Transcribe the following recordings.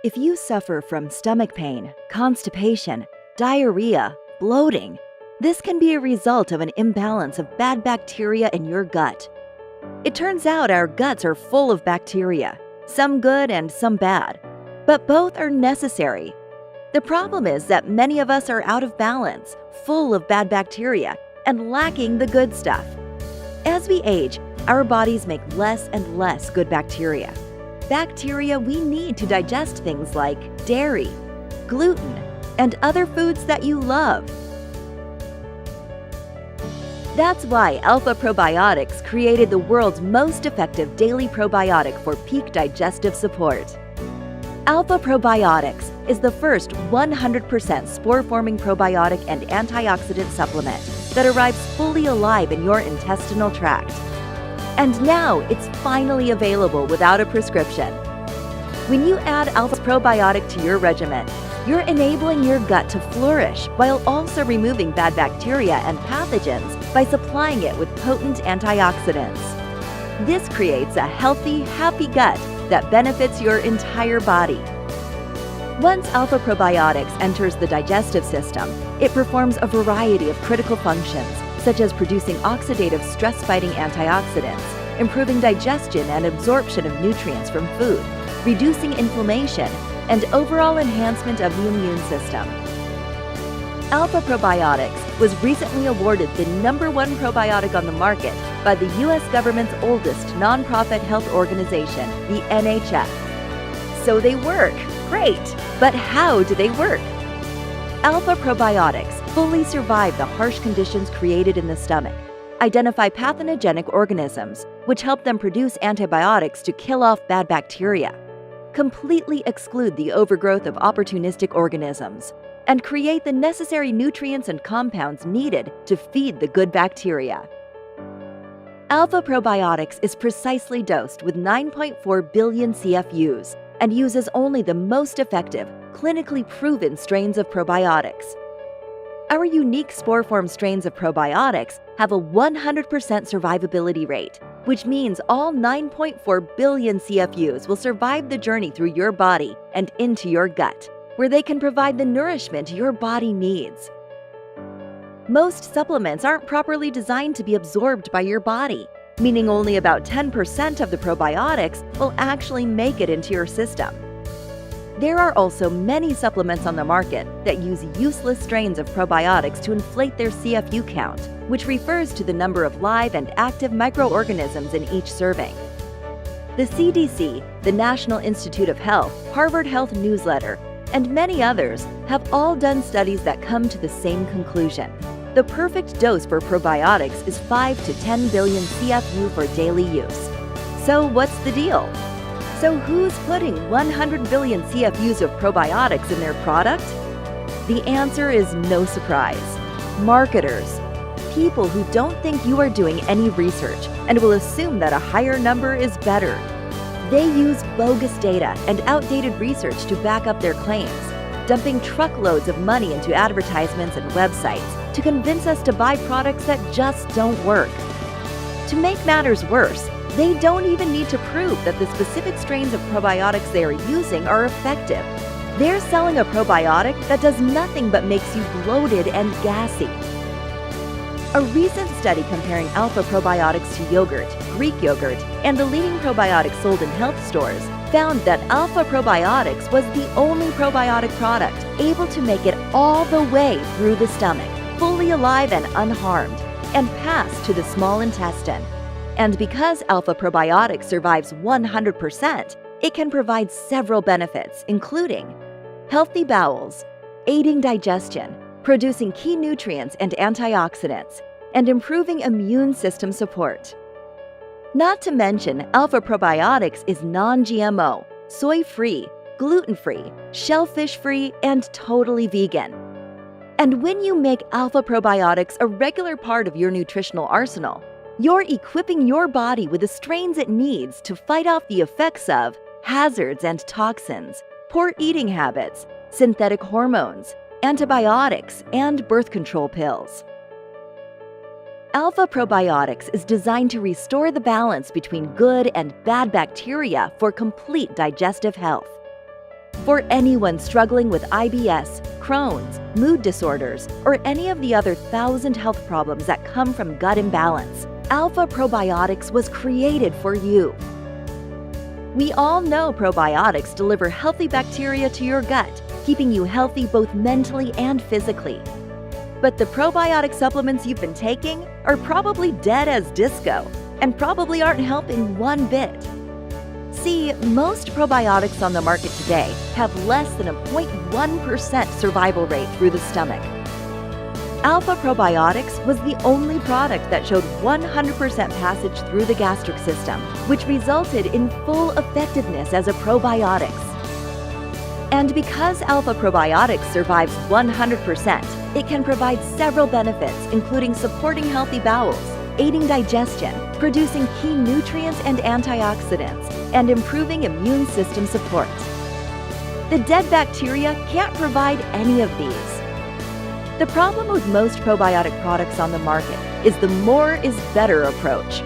If you suffer from stomach pain, constipation, diarrhea, bloating, this can be a result of an imbalance of bad bacteria in your gut. It turns out our guts are full of bacteria, some good and some bad, but both are necessary. The problem is that many of us are out of balance, full of bad bacteria, and lacking the good stuff. As we age, our bodies make less and less good bacteria. Bacteria we need to digest things like dairy, gluten, and other foods that you love. That's why Alpha Probiotics created the world's most effective daily probiotic for peak digestive support. Alpha Probiotics is the first 100% spore-forming probiotic and antioxidant supplement that arrives fully alive in your intestinal tract. And now it's finally available without a prescription. When you add Alpha Probiotic to your regimen, you're enabling your gut to flourish while also removing bad bacteria and pathogens by supplying it with potent antioxidants. This creates a healthy, happy gut that benefits your entire body. Once Alpha Probiotics enters the digestive system, it performs a variety of critical functions, such as producing oxidative stress-fighting antioxidants, improving digestion and absorption of nutrients from food, reducing inflammation, and overall enhancement of the immune system. Alpha Probiotics was recently awarded the #1 probiotic on the market by the U.S. government's oldest nonprofit health organization, the NHF. So they work. Great! But how do they work? Alpha Probiotics fully survive the harsh conditions created in the stomach, identify pathogenic organisms, which help them produce antibiotics to kill off bad bacteria, completely exclude the overgrowth of opportunistic organisms, and create the necessary nutrients and compounds needed to feed the good bacteria. Alpha Probiotics is precisely dosed with 9.4 billion CFUs and uses only the most effective, clinically proven strains of probiotics. Our unique spore-form strains of probiotics have a 100% survivability rate, which means all 9.4 billion CFUs will survive the journey through your body and into your gut, where they can provide the nourishment your body needs. Most supplements aren't properly designed to be absorbed by your body, meaning only about 10% of the probiotics will actually make it into your system. There are also many supplements on the market that use useless strains of probiotics to inflate their CFU count, which refers to the number of live and active microorganisms in each serving. The CDC, the National Institute of Health, Harvard Health Newsletter, and many others have all done studies that come to the same conclusion. The perfect dose for probiotics is 5 to 10 billion CFU for daily use. So what's the deal? So who's putting 100 billion CFUs of probiotics in their product? The answer is no surprise. Marketers. People who don't think you are doing any research and will assume that a higher number is better. They use bogus data and outdated research to back up their claims, dumping truckloads of money into advertisements and websites to convince us to buy products that just don't work. To make matters worse, they don't even need to prove that the specific strains of probiotics they are using are effective. They're selling a probiotic that does nothing but makes you bloated and gassy. A recent study comparing Alpha Probiotics to yogurt, Greek yogurt, and the leading probiotics sold in health stores found that Alpha Probiotics was the only probiotic product able to make it all the way through the stomach, fully alive and unharmed, and pass to the small intestine. And because Alpha Probiotics survives 100%, it can provide several benefits, including healthy bowels, aiding digestion, producing key nutrients and antioxidants, and improving immune system support. Not to mention, Alpha Probiotics is non-GMO, soy-free, gluten-free, shellfish-free, and totally vegan. And when you make Alpha Probiotics a regular part of your nutritional arsenal, you're equipping your body with the strains it needs to fight off the effects of hazards and toxins, poor eating habits, synthetic hormones, antibiotics, and birth control pills. Alpha Probiotics is designed to restore the balance between good and bad bacteria for complete digestive health. for anyone struggling with IBS, Crohn's, mood disorders, or any of the other 1,000 health problems that come from gut imbalance. Alpha Probiotics was created for you. We all know probiotics deliver healthy bacteria to your gut, keeping you healthy both mentally and physically. But the probiotic supplements you've been taking are probably dead as disco and probably aren't helping one bit. See, most probiotics on the market today have less than a 0.1% survival rate through the stomach. Alpha Probiotics was the only product that showed 100% passage through the gastric system, which resulted in full effectiveness as a probiotics. And because Alpha Probiotics survives 100%, it can provide several benefits, including supporting healthy bowels, aiding digestion, producing key nutrients and antioxidants, and improving immune system support. The dead bacteria can't provide any of these. The problem with most probiotic products on the market is the more is better approach.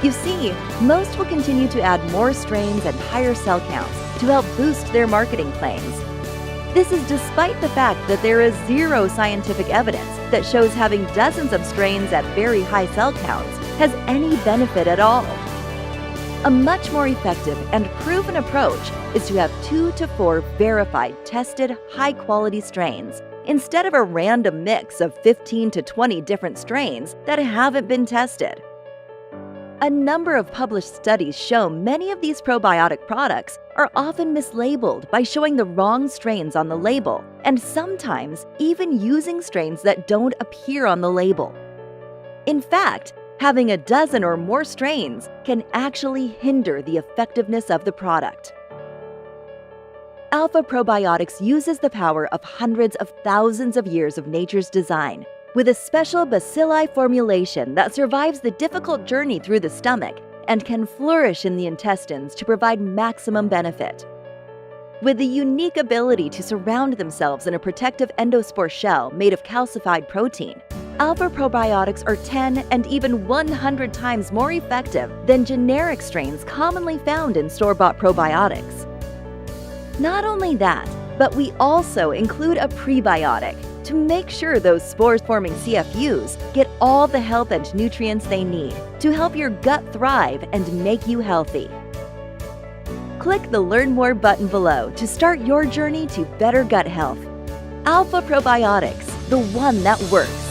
You see, most will continue to add more strains and higher cell counts to help boost their marketing claims. This is despite the fact that there is zero scientific evidence that shows having dozens of strains at very high cell counts has any benefit at all. A much more effective and proven approach is to have 2 to 4 verified, tested, high-quality strains instead of a random mix of 15 to 20 different strains that haven't been tested. A number of published studies show many of these probiotic products are often mislabeled by showing the wrong strains on the label, and sometimes even using strains that don't appear on the label. In fact, having a dozen or more strains can actually hinder the effectiveness of the product. Alpha Probiotics uses the power of hundreds of thousands of years of nature's design, with a special bacilli formulation that survives the difficult journey through the stomach and can flourish in the intestines to provide maximum benefit. With the unique ability to surround themselves in a protective endospore shell made of calcified protein, Alpha Probiotics are 10 and even 100 times more effective than generic strains commonly found in store-bought probiotics. Not only that, but we also include a prebiotic to make sure those spore-forming CFUs get all the help and nutrients they need to help your gut thrive and make you healthy. Click the Learn More button below to start your journey to better gut health. Alpha Probiotics, the one that works.